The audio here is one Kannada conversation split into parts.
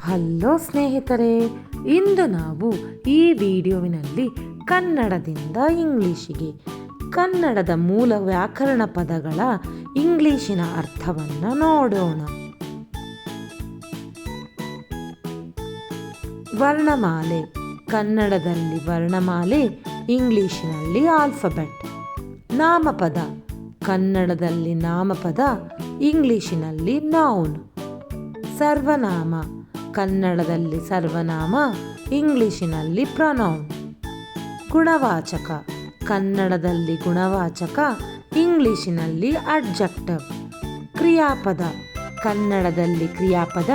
ಹಲೋ ಸ್ನೇಹಿತರೆ, ಇಂದು ನಾವು ಈ ವಿಡಿಯೋವಿನಲ್ಲಿ ಕನ್ನಡದಿಂದ ಇಂಗ್ಲಿಷಿಗೆ ಕನ್ನಡದ ಮೂಲ ವ್ಯಾಕರಣ ಪದಗಳ ಇಂಗ್ಲಿಶಿನ ಅರ್ಥವನ್ನು ನೋಡೋಣ. ವರ್ಣಮಾಲೆ. ಕನ್ನಡದಲ್ಲಿ ವರ್ಣಮಾಲೆ, ಇಂಗ್ಲಿಶಿನಲ್ಲಿ ಆಲ್ಫಬೆಟ್. ನಾಮಪದ. ಕನ್ನಡದಲ್ಲಿ ನಾಮಪದ, ಇಂಗ್ಲಿಶಿನಲ್ಲಿ ನೌನ್. ಸರ್ವನಾಮ. ಕನ್ನಡದಲ್ಲಿ ಸರ್ವನಾಮ, ಇಂಗ್ಲಿಶಿನಲ್ಲಿ ಪ್ರೊನೌನ್. ಗುಣವಾಚಕ. ಕನ್ನಡದಲ್ಲಿ ಗುಣವಾಚಕ, ಇಂಗ್ಲಿಶಿನಲ್ಲಿ ಅಡ್ಜೆಕ್ಟಿವ್. ಕ್ರಿಯಾಪದ. ಕನ್ನಡದಲ್ಲಿ ಕ್ರಿಯಾಪದ,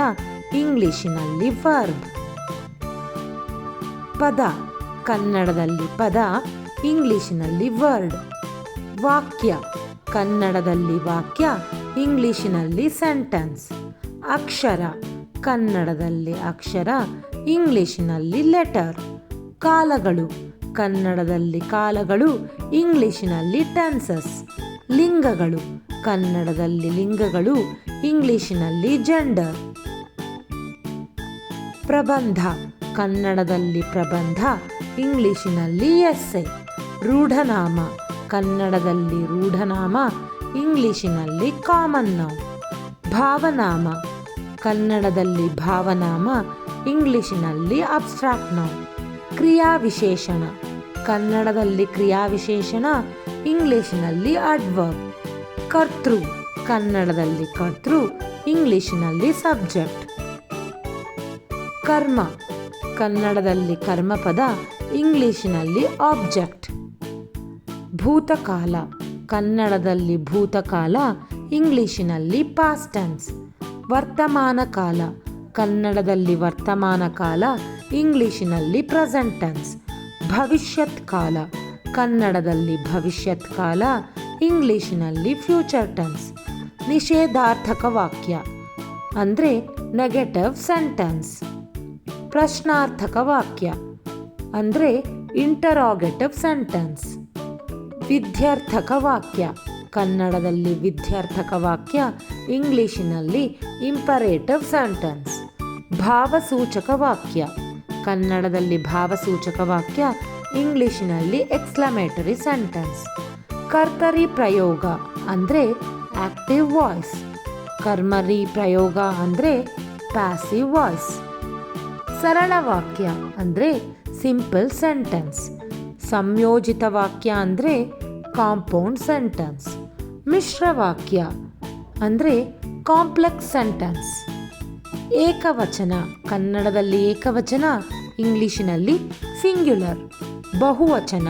ಇಂಗ್ಲಿಶಿನಲ್ಲಿ ವರ್ಬ್. ಪದ. ಕನ್ನಡದಲ್ಲಿ ಪದ, ಇಂಗ್ಲಿಶಿನಲ್ಲಿ ವರ್ಡ್. ವಾಕ್ಯ. ಕನ್ನಡದಲ್ಲಿ ವಾಕ್ಯ, ಇಂಗ್ಲಿಶಿನಲ್ಲಿ ಸೆಂಟೆನ್ಸ್. ಅಕ್ಷರ. ಕನ್ನಡದಲ್ಲಿ ಅಕ್ಷರ, ಇಂಗ್ಲಿಶಿನಲ್ಲಿ ಲೆಟರ್. ಕಾಲಗಳು. ಕನ್ನಡದಲ್ಲಿ ಕಾಲಗಳು, ಇಂಗ್ಲಿಶಿನಲ್ಲಿ ಟೆನ್ಸಸ್. ಲಿಂಗಗಳು. ಕನ್ನಡದಲ್ಲಿ ಲಿಂಗಗಳು, ಇಂಗ್ಲಿಶಿನಲ್ಲಿ ಜೆಂಡರ್. ಪ್ರಬಂಧ. ಕನ್ನಡದಲ್ಲಿ ಪ್ರಬಂಧ, ಇಂಗ್ಲಿಶಿನಲ್ಲಿ ಎಸ್ಸೆ. ರೂಢನಾಮ. ಕನ್ನಡದಲ್ಲಿ ರೂಢನಾಮ, ಇಂಗ್ಲಿಶಿನಲ್ಲಿ ಕಾಮನ್ ನೌನ್. ಭಾವನಾಮ. ಕನ್ನಡದಲ್ಲಿ ಭಾವನಾಮ, ಇಂಗ್ಲಿಶಿನಲ್ಲಿ ಅಬ್ಸ್ಟ್ರಾಕ್ಟ್ ನೌನ್. ಕ್ರಿಯಾವಿಶೇಷಣ. ಕನ್ನಡದಲ್ಲಿ ಕ್ರಿಯಾವಿಶೇಷಣ, ಇಂಗ್ಲಿಶಿನಲ್ಲಿ ಅಡ್ವರ್ಬ್. ಕರ್ತೃ. ಕನ್ನಡದಲ್ಲಿ ಕರ್ತೃ, ಇಂಗ್ಲಿಶಿನಲ್ಲಿ ಸಬ್ಜೆಕ್ಟ್. ಕರ್ಮ. ಕನ್ನಡದಲ್ಲಿ ಕರ್ಮಪದ, ಇಂಗ್ಲಿಶಿನಲ್ಲಿ ಆಬ್ಜೆಕ್ಟ್. ಭೂತಕಾಲ. ಕನ್ನಡದಲ್ಲಿ ಭೂತಕಾಲ, ಇಂಗ್ಲಿಶಿನಲ್ಲಿ ಪಾಸ್ಟ್ ಟೆನ್ಸ್. ವರ್ತಮಾನ ಕಾಲ. ಕನ್ನಡದಲ್ಲಿ ವರ್ತಮಾನ ಕಾಲ, ಇಂಗ್ಲಿಶಿನಲ್ಲಿ ಪ್ರೆಸೆಂಟ್ ಟೆನ್ಸ್. ಭವಿಷ್ಯತ್ ಕಾಲ. ಕನ್ನಡದಲ್ಲಿ ಭವಿಷ್ಯತ್ ಕಾಲ, ಇಂಗ್ಲಿಶಿನಲ್ಲಿ ಫ್ಯೂಚರ್ ಟೆನ್ಸ್. ನಿಷೇಧಾರ್ಥಕ ವಾಕ್ಯ ಅಂದರೆ ನೆಗೆಟಿವ್ ಸೆಂಟೆನ್ಸ್. ಪ್ರಶ್ನಾರ್ಥಕ ವಾಕ್ಯ ಅಂದರೆ ಇಂಟರಾಗೇಟಿವ್ ಸೆಂಟೆನ್ಸ್. ವಿಧ್ಯರ್ಥಕ ವಾಕ್ಯ. ಕನ್ನಡದಲ್ಲಿ ವಿಧ್ಯರ್ಥಕ ವಾಕ್ಯ, ಇಂಗ್ಲಿಶಿನಲ್ಲಿ ಇಂಪರೇಟಿವ್ ಸೆಂಟೆನ್ಸ್. ಭಾವಸೂಚಕ ವಾಕ್ಯ. ಕನ್ನಡದಲ್ಲಿ ಭಾವಸೂಚಕ ವಾಕ್ಯ, ಇಂಗ್ಲಿಶಿನಲ್ಲಿ ಎಕ್ಸ್ಕ್ಲಮೇಟರಿ ಸೆಂಟೆನ್ಸ್. ಕರ್ತರಿ ಪ್ರಯೋಗ ಅಂದರೆ ಆಕ್ಟಿವ್ ವಾಯ್ಸ್. ಕರ್ಮರಿ ಪ್ರಯೋಗ ಅಂದರೆ ಪ್ಯಾಸಿವ್ ವಾಯ್ಸ್. ಸರಳ ವಾಕ್ಯ ಅಂದರೆ ಸಿಂಪಲ್ ಸೆಂಟೆನ್ಸ್. ಸಂಯೋಜಿತ ವಾಕ್ಯ ಅಂದರೆ ಕಾಂಪೌಂಡ್ ಸೆಂಟೆನ್ಸ್. ಮಿಶ್ರ ವಾಕ್ಯ ಅಂದರೆ ಕಾಂಪ್ಲೆಕ್ಸ್ ಸೆಂಟೆನ್ಸ್. ಏಕವಚನ. ಕನ್ನಡದಲ್ಲಿ ಏಕವಚನ, ಇಂಗ್ಲಿಶಿನಲ್ಲಿ ಸಿಂಗ್ಯುಲರ್. ಬಹುವಚನ.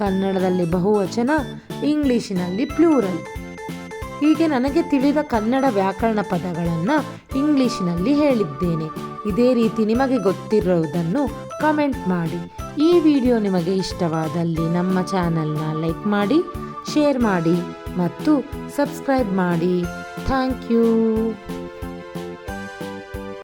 ಕನ್ನಡದಲ್ಲಿ ಬಹುವಚನ, ಇಂಗ್ಲಿಶಿನಲ್ಲಿ ಪ್ಲೂರಲ್. ಹೀಗೆ ನನಗೆ ತಿಳಿದ ಕನ್ನಡ ವ್ಯಾಕರಣ ಪದಗಳನ್ನು ಇಂಗ್ಲಿಶಿನಲ್ಲಿ ಹೇಳಿದ್ದೇನೆ. ಇದೇ ರೀತಿ ನಿಮಗೆ ಗೊತ್ತಿರೋದನ್ನು ಕಮೆಂಟ್ ಮಾಡಿ. ಈ ವಿಡಿಯೋ ನಿಮಗೆ ಇಷ್ಟವಾದಲ್ಲಿ ನಮ್ಮ ಚಾನಲ್ನ ಲೈಕ್ ಮಾಡಿ, ಶೇರ್ ಮಾಡಿ ಮತ್ತು ಸಬ್ಸ್ಕ್ರೈಬ್ ಮಾಡಿ. Thank you.